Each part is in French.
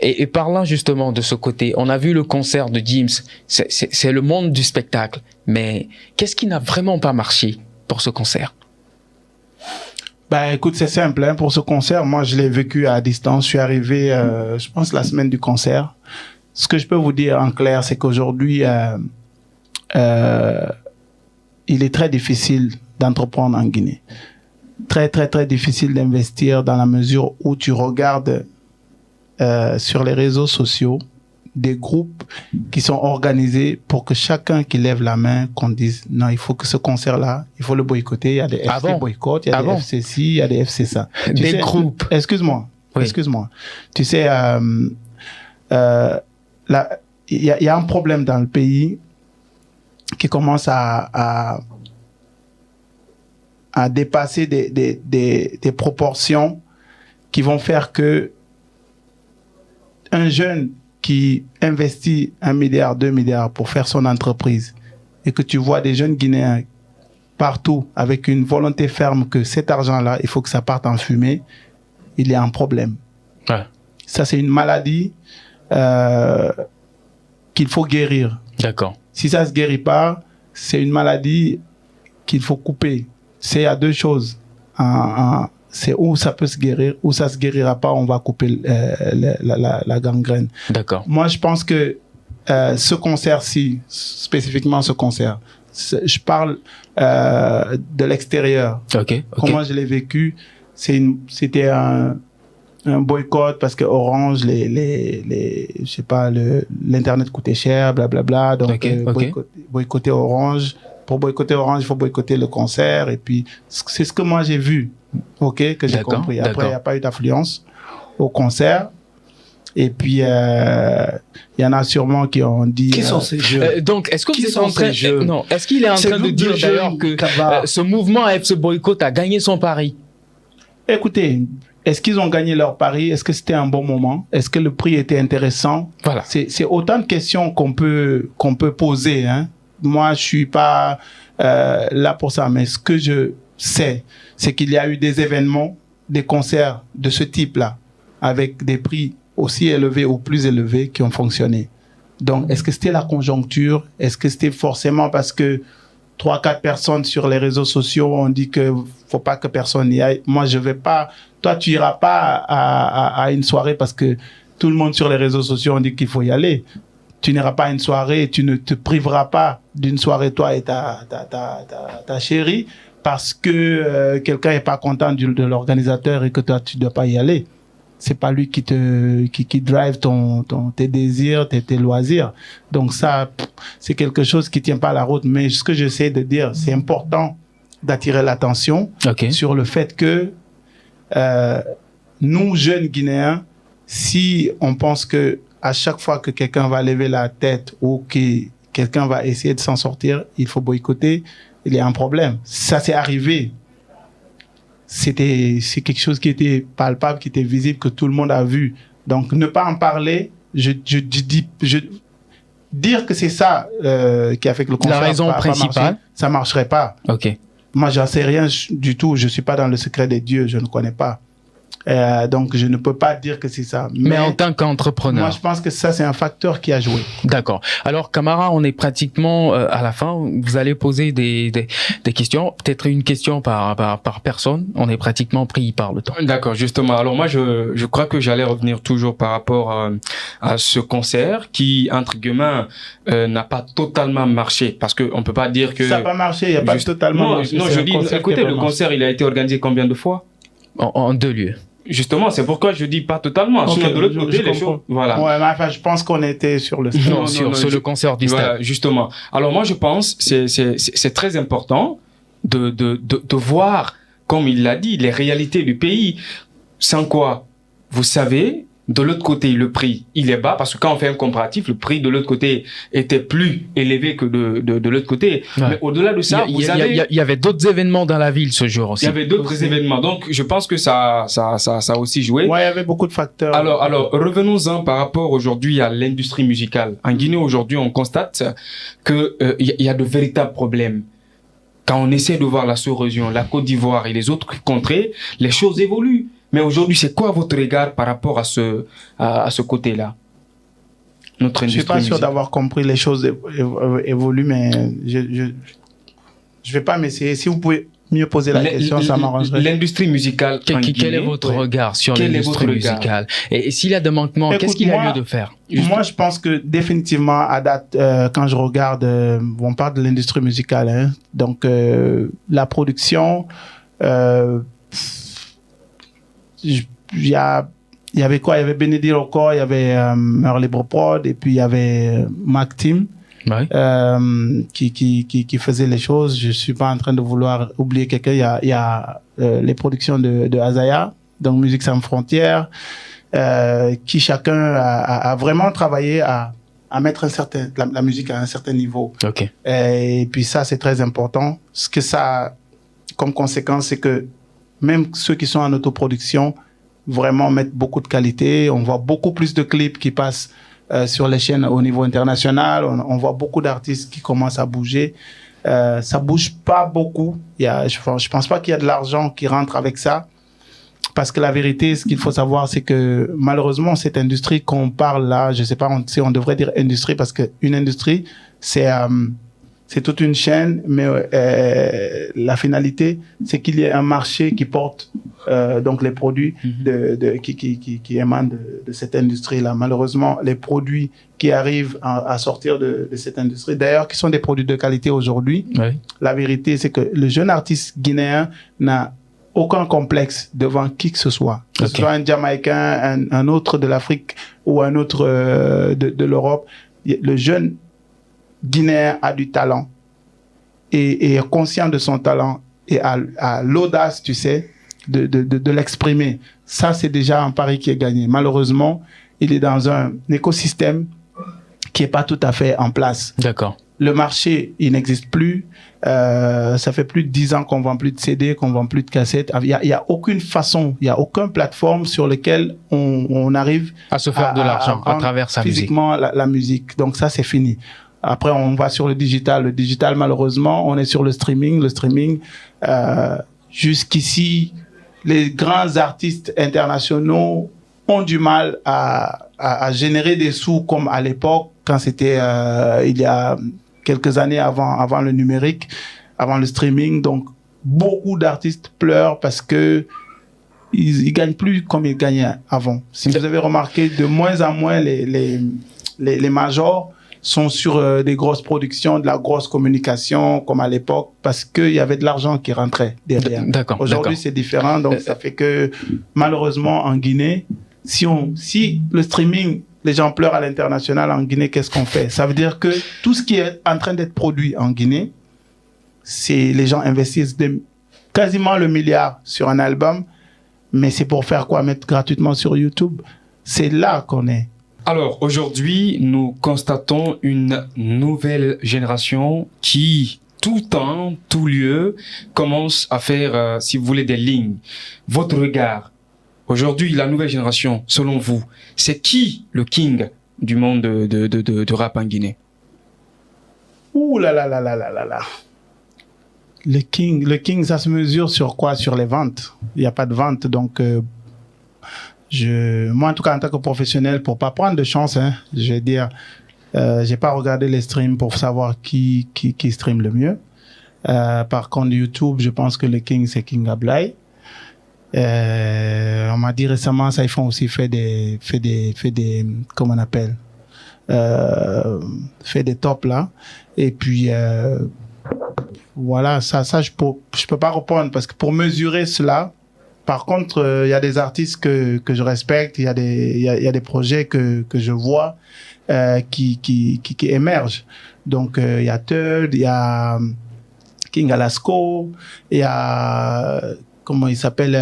Et parlant justement de ce côté, on a vu le concert de Gims, c'est le monde du spectacle. Mais qu'est-ce qui n'a vraiment pas marché pour ce concert? Bah écoute, c'est simple, hein, pour ce concert, moi je l'ai vécu à distance. Je suis arrivé, je pense, la semaine du concert. Ce que je peux vous dire en clair, c'est qu'aujourd'hui, il est très difficile d'entreprendre en Guinée. Très, très, très difficile d'investir dans la mesure où tu regardes sur les réseaux sociaux des groupes qui sont organisés pour que chacun qui lève la main, qu'on dise non, il faut que ce concert-là, il faut le boycotter. Il y a des FC boycott, il y a des FC ci, il y a des FC ça. Des groupes. Excuse-moi. Tu sais, il y a un problème dans le pays qui commence à dépasser des proportions qui vont faire que un jeune qui investit 1 milliard, 2 milliards pour faire son entreprise et que tu vois des jeunes Guinéens partout avec une volonté ferme que cet argent-là, il faut que ça parte en fumée, il y a un problème. Ouais. Ça, c'est une maladie qu'il faut guérir. D'accord. Si ça ne se guérit pas, c'est une maladie qu'il faut couper. C'est à deux choses. C'est où ça peut se guérir, où ça se guérira pas, on va couper la gangrène. D'accord. Moi, je pense que ce concert-ci, spécifiquement ce concert, je parle de l'extérieur. Okay. Comment je l'ai vécu, c'était un boycott parce que Orange, je sais pas, l'internet coûtait cher, blablabla. Donc boycotter Orange. Pour boycotter Orange, il faut boycotter le concert. Et puis, c'est ce que moi j'ai vu, que j'ai compris. Après, il n'y a pas eu d'affluence au concert. Et puis, il y en a sûrement qui ont dit... Qui sont ces jeux donc, est-ce que vous êtes en train... Non, est-ce qu'il est en train de dire d'ailleurs que ce mouvement FC Boycott a gagné son pari? Écoutez, est-ce qu'ils ont gagné leur pari? Est-ce que c'était un bon moment? Est-ce que le prix était intéressant? Voilà. C'est autant de questions qu'on peut poser, hein. Moi, je suis pas là pour ça, mais ce que je sais, c'est qu'il y a eu des événements, des concerts de ce type-là, avec des prix aussi élevés ou plus élevés qui ont fonctionné. Donc, est-ce que c'était la conjoncture? Est-ce que c'était forcément parce que 3-4 personnes sur les réseaux sociaux ont dit que faut pas que personne y aille? Moi, je vais pas. Toi, tu iras pas à une soirée parce que tout le monde sur les réseaux sociaux ont dit qu'il faut y aller. Tu n'iras pas à une soirée, tu ne te priveras pas d'une soirée, toi et ta chérie, parce que quelqu'un n'est pas content de l'organisateur et que toi, tu ne dois pas y aller. C'est pas lui qui drive tes désirs, tes loisirs. Donc ça, c'est quelque chose qui tient pas la route. Mais ce que j'essaie de dire, c'est important d'attirer l'attention sur le fait que nous, jeunes Guinéens, si on pense que à chaque fois que quelqu'un va lever la tête ou que quelqu'un va essayer de s'en sortir, il faut boycotter, il y a un problème. Ça s'est arrivé. C'est quelque chose qui était palpable, qui était visible, que tout le monde a vu. Donc, ne pas en parler, dire que c'est ça qui a fait que le concert la raison principale, ça marcherait pas. Ok. Moi, j'en sais rien du tout. Je suis pas dans le secret des dieux. Je ne connais pas. Donc, je ne peux pas dire que c'est ça. Mais en tant qu'entrepreneur. Moi, je pense que ça, c'est un facteur qui a joué. D'accord. Alors, Camara, on est pratiquement à la fin. Vous allez poser des questions. Peut-être une question par personne. On est pratiquement pris par le temps. D'accord, justement. Alors, moi, je crois que j'allais revenir toujours par rapport à ce concert qui, entre guillemets, n'a pas totalement marché. Parce que on peut pas dire que... Ça n'a pas marché, il n'y a pas totalement marché. Non, je dis, écoutez, le concert, il a été organisé combien de fois? En 2 lieux. Justement, c'est pourquoi je dis pas totalement. Okay, de l'autre côté, les choses, voilà. Ouais, mais enfin, je pense qu'on était sur le stade. Non, sur le concert du stade. Voilà, justement. Alors moi, je pense c'est très important de voir, comme il l'a dit, les réalités du pays. Sans quoi, vous savez, de l'autre côté, le prix, il est bas, parce que quand on fait un comparatif, le prix de l'autre côté était plus élevé que de l'autre côté. Ouais. Mais au-delà de ça, il y avait d'autres événements dans la ville ce jour aussi. Il y avait d'autres événements. Donc, je pense que ça a aussi joué. Ouais, il y avait beaucoup de facteurs. Alors, revenons-en par rapport aujourd'hui à l'industrie musicale. En Guinée, aujourd'hui, on constate que, il y a de véritables problèmes. Quand on essaie de voir la sous-région, la Côte d'Ivoire et les autres contrées, les choses évoluent. Mais aujourd'hui, c'est quoi votre regard par rapport à ce côté-là? Notre Je industrie suis pas sûr musicale. d'avoir compris les choses évoluent, mais je vais pas m'essayer. Si vous pouvez mieux poser la question, ça m'arrangerait. L'industrie musicale. en Quel est Guinée, votre ouais. regard sur Quel est l'industrie votre regard? musicale? Et s'il y a des manquements, Écoute, qu'est-ce qu'il y a moi- lieu de faire? Moi, je pense que définitivement, à date, quand je regarde, on parle de l'industrie musicale, hein, donc la production, il y avait quoi? Il y avait Benedict Record, il y avait Merle Prod, et puis il y avait Mac Team. Ouais. Qui faisait les choses. Je suis pas en train de vouloir oublier quelqu'un. Il y a les productions de Azaya, donc Musique sans frontières, qui chacun a vraiment travaillé à mettre la musique à un certain niveau. Ok. Et puis ça, c'est très important. Ce que ça a comme conséquence, c'est que même ceux qui sont en autoproduction vraiment mettent beaucoup de qualité. On voit beaucoup plus de clips qui passent sur les chaînes au niveau international. On voit beaucoup d'artistes qui commencent à bouger. Ça bouge pas beaucoup. Je pense pas qu'il y a de l'argent qui rentre avec ça. Parce que la vérité, ce qu'il faut savoir, c'est que malheureusement, cette industrie qu'on parle là, je sais pas si on devrait dire industrie, parce qu'une industrie, c'est toute une chaîne, mais la finalité, c'est qu'il y ait un marché qui porte donc les produits qui émanent de cette industrie-là. Malheureusement, les produits qui arrivent à sortir de cette industrie, d'ailleurs, qui sont des produits de qualité aujourd'hui, Ouais. la vérité, c'est que le jeune artiste guinéen n'a aucun complexe devant qui que ce soit. Que ce Ok. soit un Jamaïcain, un autre de l'Afrique ou un autre de l'Europe. Le jeune Guinéen a du talent et est conscient de son talent et a l'audace, tu sais, de l'exprimer. Ça, c'est déjà un pari qui est gagné. Malheureusement, il est dans un écosystème qui est pas tout à fait en place. D'accord. Le marché, il n'existe plus. Ça fait plus de 10 ans qu'on vend plus de CD, qu'on vend plus de cassettes. Il y a aucune façon, il y a aucune plateforme sur laquelle on arrive À se faire de l'argent à vendre travers sa musique. physiquement la musique. Donc ça, c'est fini. Après, on va sur le digital. Le digital, malheureusement, on est sur le streaming. Le streaming, jusqu'ici, les grands artistes internationaux ont du mal à générer des sous comme à l'époque, quand c'était il y a quelques années avant le numérique, avant le streaming. Donc, beaucoup d'artistes pleurent parce que ils gagnent plus comme ils gagnaient avant. Si vous avez remarqué, de moins en moins, les majors sont sur des grosses productions, de la grosse communication, comme à l'époque, parce qu'il y avait de l'argent qui rentrait derrière. D'accord. Aujourd'hui, c'est différent, donc ça fait que, malheureusement, en Guinée, si le streaming, les gens pleurent à l'international, en Guinée, qu'est-ce qu'on fait? Ça veut dire que tout ce qui est en train d'être produit en Guinée, c'est les gens investissent quasiment le milliard sur un album, mais c'est pour faire quoi? Mettre gratuitement sur YouTube. C'est là qu'on est. Alors, aujourd'hui, nous constatons une nouvelle génération qui, tout temps, tout lieu, commence à faire, si vous voulez, des lignes. Votre regard, aujourd'hui, la nouvelle génération, selon vous, c'est qui le king du monde de rap en Guinée? Ouh là là là là là là là. Le king, ça se mesure sur quoi? Sur les ventes. Il n'y a pas de vente, donc moi en tout cas en tant que professionnel, pour pas prendre de chance, hein, je vais dire, j'ai pas regardé les streams pour savoir qui stream le mieux. Par contre YouTube, je pense que le king c'est King Ablay. On m'a dit récemment, ça ils font aussi fait des comment on appelle, fait des tops là. Et puis voilà, ça je peux pas répondre parce que pour mesurer cela. Par contre, il y a des artistes que je respecte, il y a des projets que je vois qui émergent. Donc il y a Third, il y a King Alasco, il y a comment il s'appelle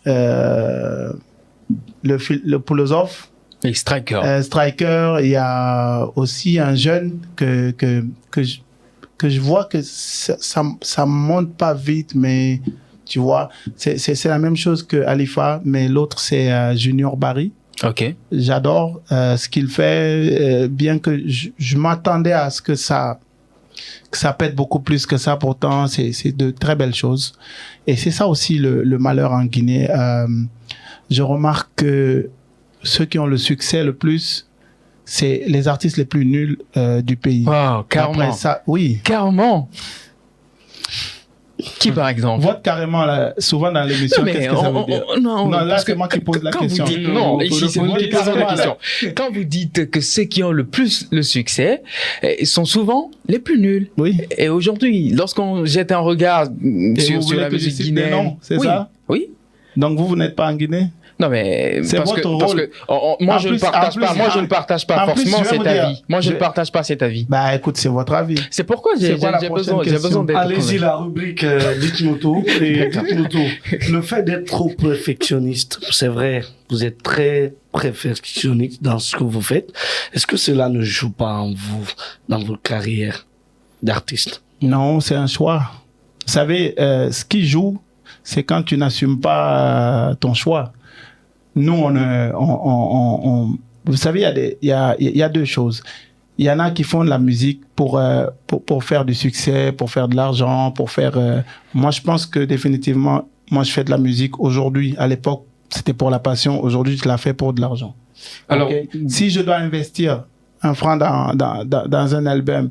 le philosophe. Et Striker. Striker, il y a aussi un jeune que je vois que ça monte pas vite, mais tu vois, c'est la même chose que Alifa, mais l'autre c'est Junior Barry. Ok. J'adore ce qu'il fait, bien que je m'attendais à ce que ça que ça peut être beaucoup plus que ça. Pourtant, c'est de très belles choses. Et c'est ça aussi le malheur en Guinée. Je remarque que ceux qui ont le succès le plus, c'est les artistes les plus nuls du pays. Wow, carrément. Après ça, oui. Carrément. Qui, par exemple? Vote carrément, là, souvent dans l'émission, qu'est-ce que ça veut dire? Non, là, parce c'est que moi qui pose la quand question. Vous dites, non, ici, c'est vous qui posez la question. Là. Quand vous dites que ceux qui ont le plus le succès sont souvent les plus nuls. Oui. Et aujourd'hui, lorsqu'on jette un regard sur la musique guinéenne... Non, c'est ça? Oui. Donc, vous n'êtes pas en Guinée? Non, mais c'est votre rôle. Parce que moi, je ne partage pas forcément cet avis. Moi, je ne partage pas cet avis. Bah, écoute, c'est votre avis. C'est pourquoi j'ai besoin d'être... Allez-y, la rubrique dites-nous tout. Et dites-nous tout. Le fait d'être trop perfectionniste, c'est vrai, vous êtes très perfectionniste dans ce que vous faites. Est-ce que cela ne joue pas en vous, dans votre carrière d'artiste? Non, c'est un choix. Vous savez, ce qui joue, c'est quand tu n'assumes pas ton choix. Nous, vous savez, il y a deux choses. Il y en a qui font de la musique pour faire du succès, pour faire de l'argent, pour faire... Moi, je pense que définitivement, moi, je fais de la musique aujourd'hui. À l'époque, c'était pour la passion. Aujourd'hui, je la fais pour de l'argent. Alors, okay? Si je dois investir un franc dans un album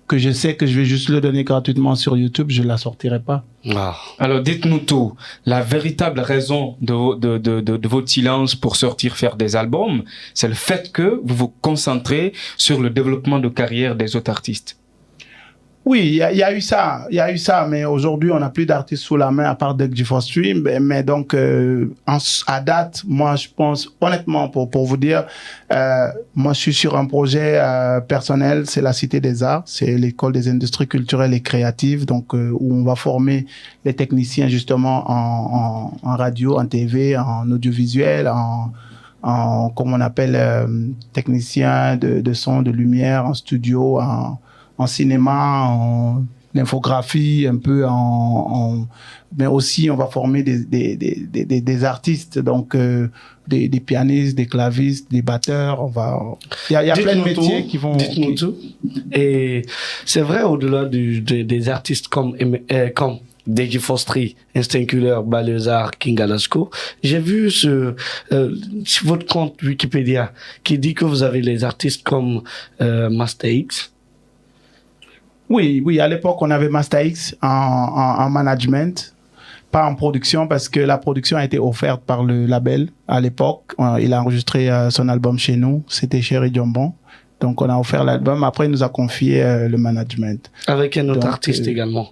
que je sais que je vais juste le donner gratuitement sur YouTube, je la sortirai pas. Ah. Alors, dites-nous tout. La véritable raison de votre silence pour sortir faire des albums, c'est le fait que vous vous concentrez sur le développement de carrière des autres artistes. Oui, il y a eu ça, mais aujourd'hui, on n'a plus d'artistes sous la main à part Doug G4Stream. Mais donc, à date, moi, je pense, honnêtement, pour vous dire, moi, je suis sur un projet personnel, c'est la Cité des Arts, c'est l'école des industries culturelles et créatives, donc où on va former les techniciens justement en radio, en TV, en audiovisuel, comme on appelle, technicien de son, de lumière, en studio, en cinéma, en infographie, un peu mais aussi on va former des artistes, donc des pianistes, des clavistes, des batteurs. Il y a plein de métiers qui vont. Dites-nous tout. Et c'est vrai, au-delà des artistes comme Deji Fostri, Instinct Killer, Balezar, King Alasco, j'ai vu sur votre compte Wikipédia qui dit que vous avez les artistes comme Master X. Oui, à l'époque, on avait Master X en management, pas en production, parce que la production a été offerte par le label à l'époque. Il a enregistré son album chez nous, c'était Chéri Djombon. Donc, on a offert l'album. Après, il nous a confié le management. Avec un autre artiste également.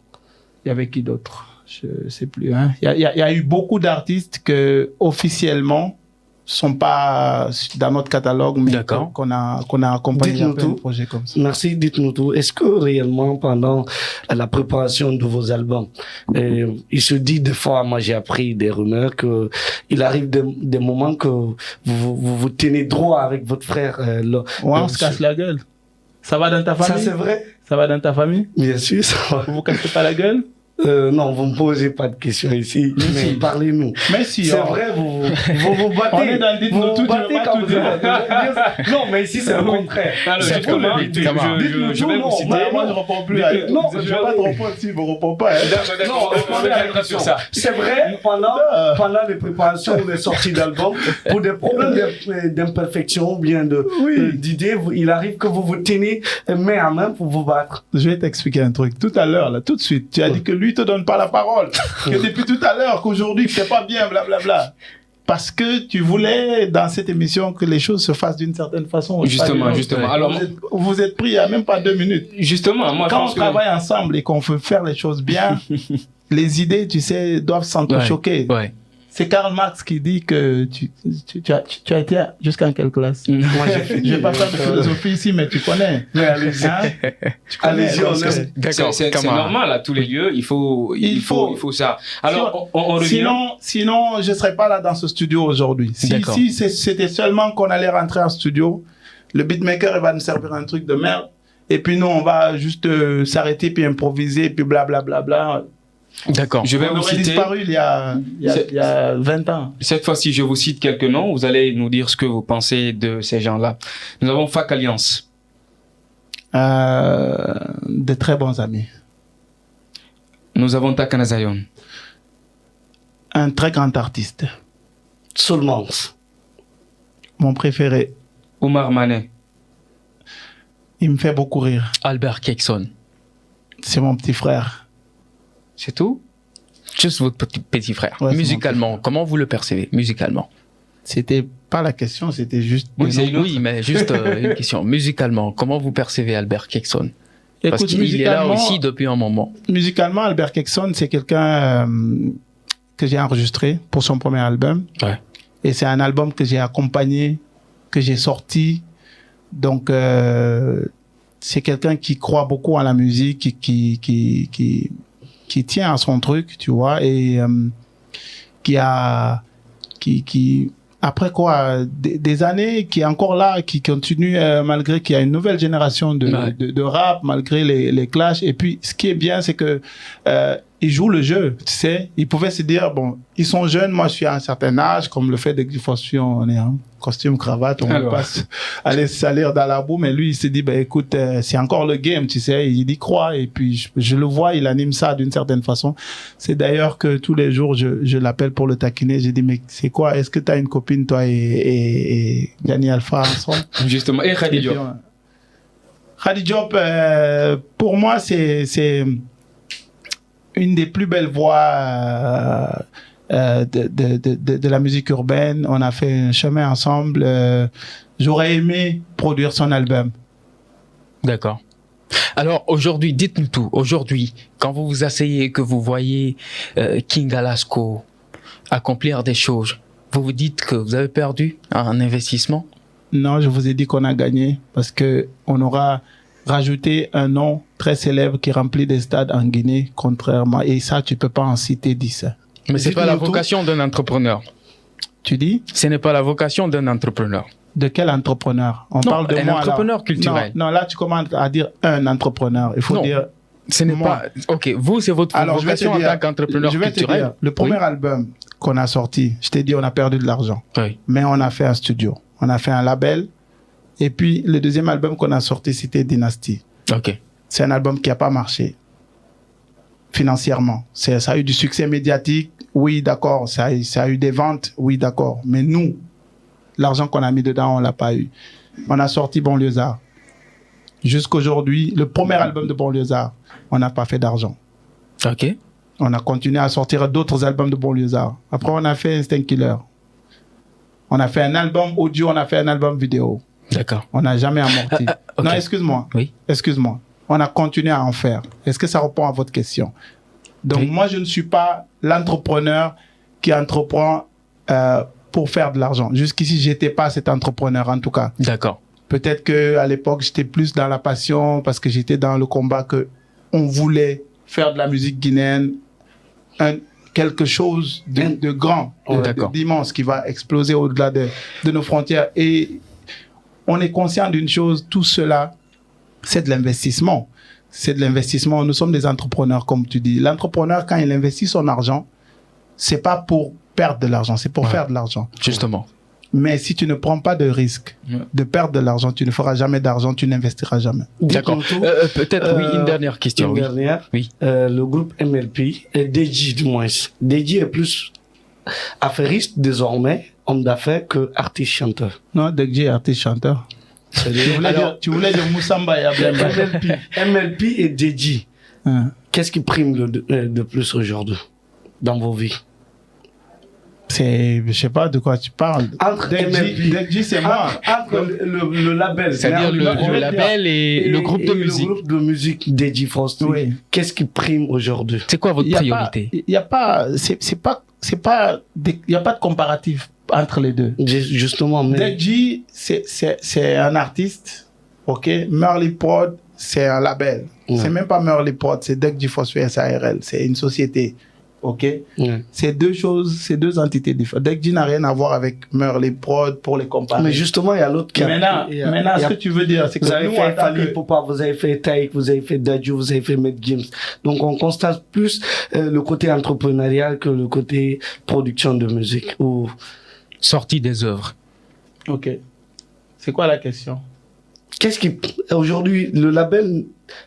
Il y avait qui d'autre? Je sais plus. Hein. Il y a eu beaucoup d'artistes que officiellement sont pas dans notre catalogue, mais qu'on a accompagné un projet comme ça. Merci, dites-nous tout. Est-ce que réellement, pendant la préparation de vos albums, il se dit des fois, moi j'ai appris des rumeurs que il arrive des moments que vous tenez droit avec votre frère. On se casse la gueule. Ça va dans ta famille? Ça c'est vrai? Ça va dans ta famille? Bien sûr, ça va. Vous cassez pas la gueule? Non, vous me posez pas de questions ici, mais parlez-nous. Mais si, c'est vrai, vous battez. On est dans le dites-nous tout, tu veux pas tout dire. Non, mais ici, c'est le contraire. C'est comme je vais vous citer. Moi, je réponds plus. Non, je vais pas te répondre si vous ne répondez pas. Non, répondez sur ça. C'est vrai, pendant les préparations ou les sorties d'albums, pour des problèmes d'imperfection ou bien d'idées, il arrive que vous vous tenez main à main pour vous battre. Je vais t'expliquer un truc. Tout à l'heure, là, tout de suite, tu as dit que lui te donne pas la parole, que depuis tout à l'heure, qu'aujourd'hui c'est pas bien, blablabla. Parce que tu voulais dans cette émission que les choses se fassent d'une certaine façon. Justement. Alors vous êtes pris il y a même pas 2 minutes. Justement, moi quand on travaille ensemble et qu'on veut faire les choses bien, les idées, tu sais, doivent s'entrechoquer. Ouais. C'est Karl Marx qui dit que tu as été jusqu'à quelle classe? Moi, je vais pas faire de philosophie ici, mais tu connais. Mais allez-y. Hein? D'accord. C'est normal, à tous les lieux, il faut ça. Alors, on revient. Sinon, je serais pas là dans ce studio aujourd'hui. Si c'était seulement qu'on allait rentrer en studio, le beatmaker, il va nous servir un truc de merde. Et puis nous, on va juste s'arrêter, puis improviser, puis blablabla. D'accord. Je vais vous citer. Disparu il y a 20 ans. Cette fois-ci, je vous cite quelques noms. Vous allez nous dire ce que vous pensez de ces gens-là. Nous avons Fac Alliance. De très bons amis. Nous avons Takana Zion. Un très grand artiste. Seulement. Mon préféré. Omar Mané. Il me fait beaucoup rire. Albert Kekson. C'est mon petit frère. C'est tout? Juste votre petit frère. Ouais, c'est Musicalement, comment vous le percevez, musicalement? C'était pas la question, c'était juste... Oui, c'est une autre. Oui, mais juste une question. Musicalement, comment vous percevez Albert Kekson? Parce Écoute, qu'il est là aussi depuis un moment. Musicalement, Albert Kekson, c'est quelqu'un que j'ai enregistré pour son premier album. Ouais. Et c'est un album que j'ai accompagné, que j'ai sorti. Donc, c'est quelqu'un qui croit beaucoup à la musique, qui tient à son truc, tu vois, et qui après quoi, des années, qui est encore là, qui continue malgré qu'il y a une nouvelle génération de rap, malgré les clashs. Et puis, ce qui est bien, c'est que ils jouent le jeu, tu sais. Ils pouvaient se dire, bon, ils sont jeunes, moi je suis à un certain âge, comme le fait que on est en costume, cravate, on passe aller salir dans la boue, mais lui il se dit, bah écoute, c'est encore le game, tu sais, il y croit, et puis je le vois, il anime ça d'une certaine façon. C'est d'ailleurs que tous les jours, je l'appelle pour le taquiner, j'ai dit, mais c'est quoi, est-ce que tu as une copine, toi et Gani Alpha ensemble? Justement, et Khady Diop. Khady Diop, pour moi, c'est une des plus belles voix de la musique urbaine. On a fait un chemin ensemble. J'aurais aimé produire son album. D'accord. Alors aujourd'hui, dites-nous tout. Aujourd'hui, quand vous vous asseyez et que vous voyez King Alasco accomplir des choses, vous vous dites que vous avez perdu un investissement? Non, je vous ai dit qu'on a gagné parce que on aura rajouté un nom très célèbre qui remplit des stades en Guinée, contrairement. Et ça, tu peux pas en citer 10. Mais c'est pas la vocation d'un entrepreneur. Tu dis? Ce n'est pas la vocation d'un entrepreneur. De quel entrepreneur? On parle de un moi, entrepreneur là. culturel. Non, là, tu commences à dire un entrepreneur. Il faut dire... Ce n'est moi. pas... Ok, vous, c'est votre vocation en tant qu'entrepreneur culturel. Dire, le premier album qu'on a sorti, je t'ai dit, on a perdu de l'argent. Oui. Mais on a fait un studio. On a fait un label. Et puis, le deuxième album qu'on a sorti, c'était Dynasty. Ok. C'est un album qui n'a pas marché financièrement. Ça a eu du succès médiatique, oui, d'accord. Ça a eu des ventes, oui, d'accord. Mais nous, l'argent qu'on a mis dedans, on l'a pas eu. On a sorti Banlieusard. Jusqu'aujourd'hui, le premier album de Banlieusard, on n'a pas fait d'argent. Ok. On a continué à sortir d'autres albums de Banlieusard. Après, on a fait Instinct Killer. On a fait un album audio, on a fait un album vidéo. D'accord. On n'a jamais amorti. Okay. Non, excuse-moi. Oui. Excuse-moi. On a continué à en faire. Est-ce que ça répond à votre question? Donc, oui. Moi, je ne suis pas l'entrepreneur qui entreprend pour faire de l'argent. Jusqu'ici, j'étais pas cet entrepreneur, en tout cas. D'accord. Peut-être qu'à l'époque, j'étais plus dans la passion parce que j'étais dans le combat que on voulait faire de la musique guinéenne quelque chose de grand, d'immense, qui va exploser au-delà de nos frontières. Et on est conscient d'une chose, tout cela, c'est de l'investissement. C'est de l'investissement. Nous sommes des entrepreneurs, comme tu dis. L'entrepreneur, quand il investit son argent, c'est pas pour perdre de l'argent, c'est pour faire de l'argent. Justement. Mais si tu ne prends pas de risque de perdre de l'argent, tu ne feras jamais d'argent, tu n'investiras jamais. D'accord. Peut-être, oui, une dernière question. Une dernière. Oui. Le groupe MLP, DJ du moins. DJ est plus affairiste désormais, homme d'affaires, que artiste-chanteur. Non, DJ est artiste-chanteur. Tu voulais dire Moussamba et Ablemba. MLP et DJ. Qu'est-ce qui prime de plus aujourd'hui dans vos vies? Je sais pas de quoi tu parles. Entre DJ, c'est moi. Entre le label. C'est-à-dire le label et le groupe de musique. Le groupe de musique DJ Foster. Oui. Qu'est-ce qui prime aujourd'hui? C'est quoi votre priorité? Il y a pas de comparatif entre les deux. Justement, mais... DJ, c'est un artiste. OK? Merly Prod, c'est un label. Ouais. C'est même pas Merly Prod, c'est DJ Foster SARL. C'est une société. OK? C'est deux choses, c'est deux entités différentes. DJ n'a rien à voir avec Merly Prod pour les comparer. Mais justement, il y a l'autre qui Maintenant, ce que tu veux dire, c'est que vous avez fait Fali Poupa, vous avez fait Taïk, vous avez fait Dadju, vous avez fait Med Gims. Donc, on constate plus le côté entrepreneurial que le côté production de musique ou sortie des œuvres. OK. C'est quoi la question? qu'est-ce qui aujourd'hui le label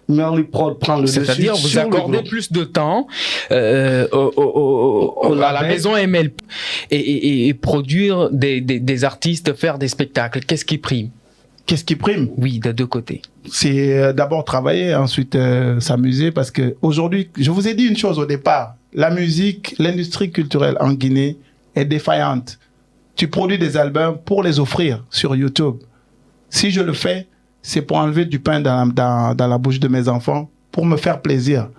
Merly Prod prend le dessus. C'est-à-dire, vous sur le accordez groupe. plus de temps à la label. maison ML et produire des artistes, faire des spectacles. Qu'est-ce qui prime? Qu'est-ce qui prime? Oui, de deux côtés. C'est d'abord travailler, ensuite s'amuser, parce que aujourd'hui, je vous ai dit une chose au départ, la musique, l'industrie culturelle en Guinée est défaillante. Tu produis des albums pour les offrir sur YouTube. Si je le fais, c'est pour enlever du pain dans la bouche de mes enfants, pour me faire plaisir.